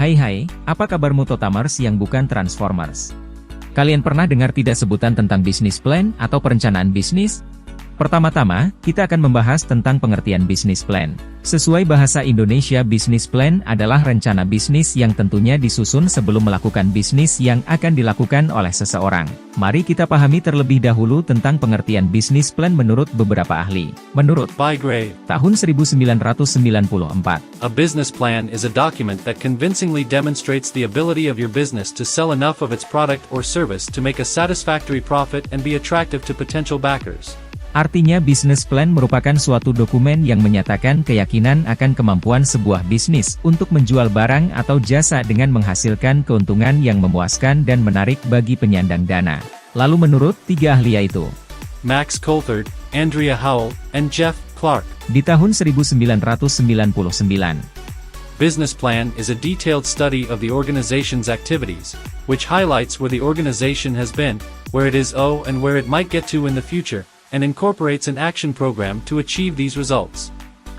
Hai, apa kabarmu Totamers yang bukan Transformers? Kalian pernah dengar tidak sebutan tentang bisnis plan atau perencanaan bisnis? Pertama-tama, kita akan membahas tentang pengertian bisnis plan. Sesuai bahasa Indonesia, bisnis plan adalah rencana bisnis yang tentunya disusun sebelum melakukan bisnis yang akan dilakukan oleh seseorang. Mari kita pahami terlebih dahulu tentang pengertian bisnis plan menurut beberapa ahli. Menurut By Gray, tahun 1994, a business plan is a document that convincingly demonstrates the ability of your business to sell enough of its product or service to make a satisfactory profit and be attractive to potential backers. Artinya bisnis plan merupakan suatu dokumen yang menyatakan keyakinan akan kemampuan sebuah bisnis untuk menjual barang atau jasa dengan menghasilkan keuntungan yang memuaskan dan menarik bagi penyandang dana. Lalu menurut tiga ahli yaitu Max Coulthard, Andrea Howell, and Jeff Clark. di tahun 1999. Business plan is a detailed study of the organization's activities, which highlights where the organization has been, where it is and where it might get to in the future, and incorporates an action program to achieve these results.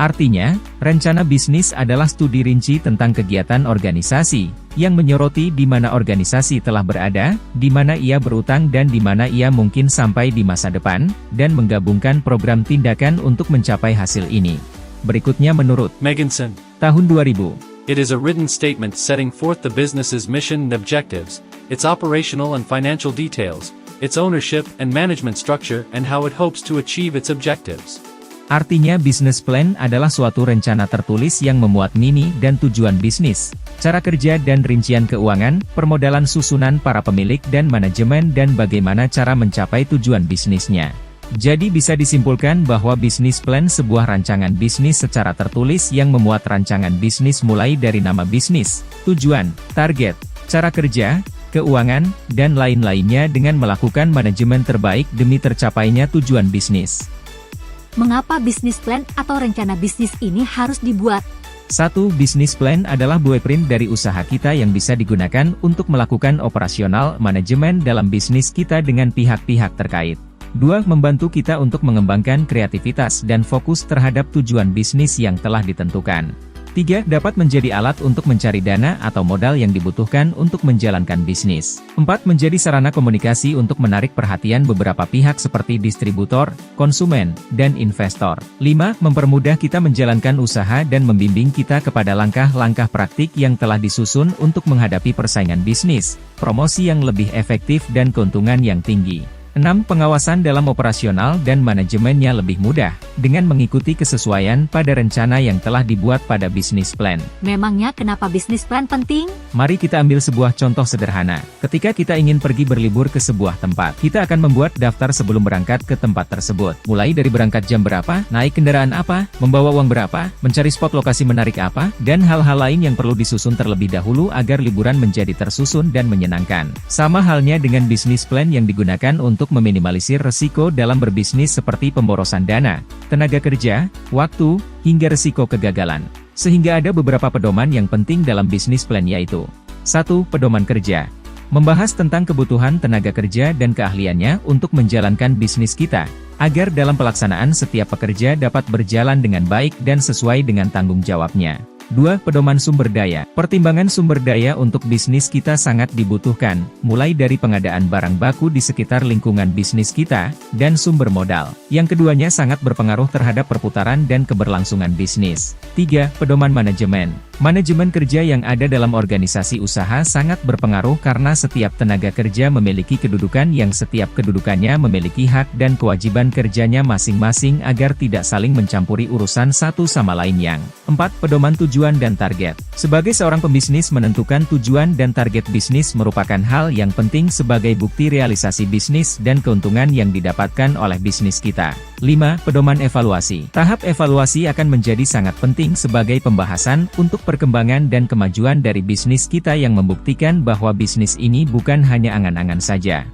Artinya, rencana bisnis adalah studi rinci tentang kegiatan organisasi, yang menyoroti di mana organisasi telah berada, di mana ia berutang dan di mana ia mungkin sampai di masa depan, dan menggabungkan program tindakan untuk mencapai hasil ini. Berikutnya menurut Megginson, tahun 2000. it is a written statement setting forth the business's mission and objectives, its operational and financial details, its ownership and management structure, and how it hopes to achieve its objectives. Artinya business plan adalah suatu rencana tertulis yang memuat mini dan tujuan bisnis, cara kerja dan rincian keuangan, permodalan susunan para pemilik dan manajemen dan bagaimana cara mencapai tujuan bisnisnya. Jadi bisa disimpulkan bahwa bisnis plan sebuah rancangan bisnis secara tertulis yang memuat rancangan bisnis mulai dari nama bisnis, tujuan, target, cara kerja, keuangan, dan lain-lainnya dengan melakukan manajemen terbaik demi tercapainya tujuan bisnis. Mengapa bisnis plan atau rencana bisnis ini harus dibuat? 1. Bisnis plan adalah blueprint dari usaha kita yang bisa digunakan untuk melakukan operasional manajemen dalam bisnis kita dengan pihak-pihak terkait. 2. Membantu kita untuk mengembangkan kreativitas dan fokus terhadap tujuan bisnis yang telah ditentukan. 3. Dapat menjadi alat untuk mencari dana atau modal yang dibutuhkan untuk menjalankan bisnis. 4. Menjadi sarana komunikasi untuk menarik perhatian beberapa pihak seperti distributor, konsumen, dan investor. 5. Mempermudah kita menjalankan usaha dan membimbing kita kepada langkah-langkah praktik yang telah disusun untuk menghadapi persaingan bisnis, promosi yang lebih efektif dan keuntungan yang tinggi. 6. Pengawasan dalam operasional dan manajemennya lebih mudah, dengan mengikuti kesesuaian pada rencana yang telah dibuat pada bisnis plan. Memangnya kenapa bisnis plan penting? Mari kita ambil sebuah contoh sederhana. Ketika kita ingin pergi berlibur ke sebuah tempat, kita akan membuat daftar sebelum berangkat ke tempat tersebut. Mulai dari berangkat jam berapa, naik kendaraan apa, membawa uang berapa, mencari spot lokasi menarik apa, dan hal-hal lain yang perlu disusun terlebih dahulu agar liburan menjadi tersusun dan menyenangkan. Sama halnya dengan bisnis plan yang digunakan untuk meminimalisir resiko dalam berbisnis seperti pemborosan dana, tenaga kerja, waktu, hingga resiko kegagalan. Sehingga ada beberapa pedoman yang penting dalam bisnis plan yaitu 1. Pedoman kerja. Membahas tentang kebutuhan tenaga kerja dan keahliannya untuk menjalankan bisnis kita, agar dalam pelaksanaan setiap pekerja dapat berjalan dengan baik dan sesuai dengan tanggung jawabnya. 2. Pedoman sumber daya. Pertimbangan sumber daya untuk bisnis kita sangat dibutuhkan, mulai dari pengadaan barang baku di sekitar lingkungan bisnis kita, dan sumber modal. Yang keduanya sangat berpengaruh terhadap perputaran dan keberlangsungan bisnis. 3. Pedoman manajemen. Manajemen kerja yang ada dalam organisasi usaha sangat berpengaruh karena setiap tenaga kerja memiliki kedudukan yang setiap kedudukannya memiliki hak dan kewajiban kerjanya masing-masing agar tidak saling mencampuri urusan satu sama lain yang. 4. Pedoman tujuan dan target. Sebagai seorang pembisnis menentukan tujuan dan target bisnis merupakan hal yang penting sebagai bukti realisasi bisnis dan keuntungan yang didapatkan oleh bisnis kita. 5. Pedoman evaluasi. Tahap evaluasi akan menjadi sangat penting sebagai pembahasan untuk perkembangan dan kemajuan dari bisnis kita yang membuktikan bahwa bisnis ini bukan hanya angan-angan saja.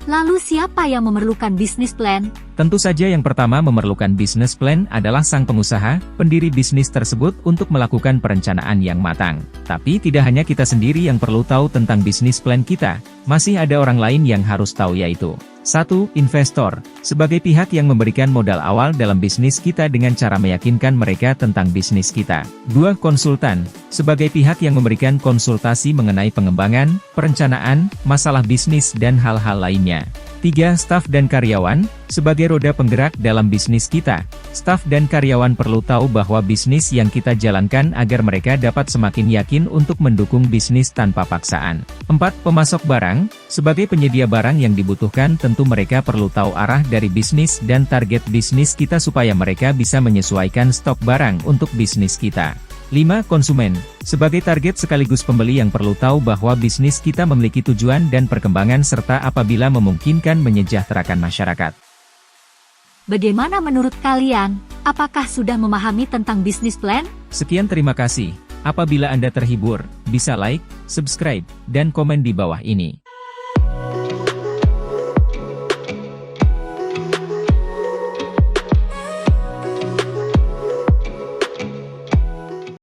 Lalu siapa yang memerlukan bisnis plan? Tentu saja yang pertama memerlukan business plan adalah sang pengusaha, pendiri bisnis tersebut untuk melakukan perencanaan yang matang. Tapi tidak hanya kita sendiri yang perlu tahu tentang bisnis plan kita, masih ada orang lain yang harus tahu yaitu 1. Investor, sebagai pihak yang memberikan modal awal dalam bisnis kita dengan cara meyakinkan mereka tentang bisnis kita. 2. Konsultan, sebagai pihak yang memberikan konsultasi mengenai pengembangan, perencanaan, masalah bisnis dan hal-hal lainnya. 3. Staf dan karyawan, sebagai roda penggerak dalam bisnis kita. Staf dan karyawan perlu tahu bahwa bisnis yang kita jalankan agar mereka dapat semakin yakin untuk mendukung bisnis tanpa paksaan. 4. Pemasok barang, sebagai penyedia barang yang dibutuhkan tentu mereka perlu tahu arah dari bisnis dan target bisnis kita supaya mereka bisa menyesuaikan stok barang untuk bisnis kita. 5. Konsumen, sebagai target sekaligus pembeli yang perlu tahu bahwa bisnis kita memiliki tujuan dan perkembangan serta apabila memungkinkan menyejahterakan masyarakat. Bagaimana menurut kalian? Apakah sudah memahami tentang bisnis plan? Sekian, terima kasih. Apabila Anda terhibur, bisa like, subscribe, dan komen di bawah ini.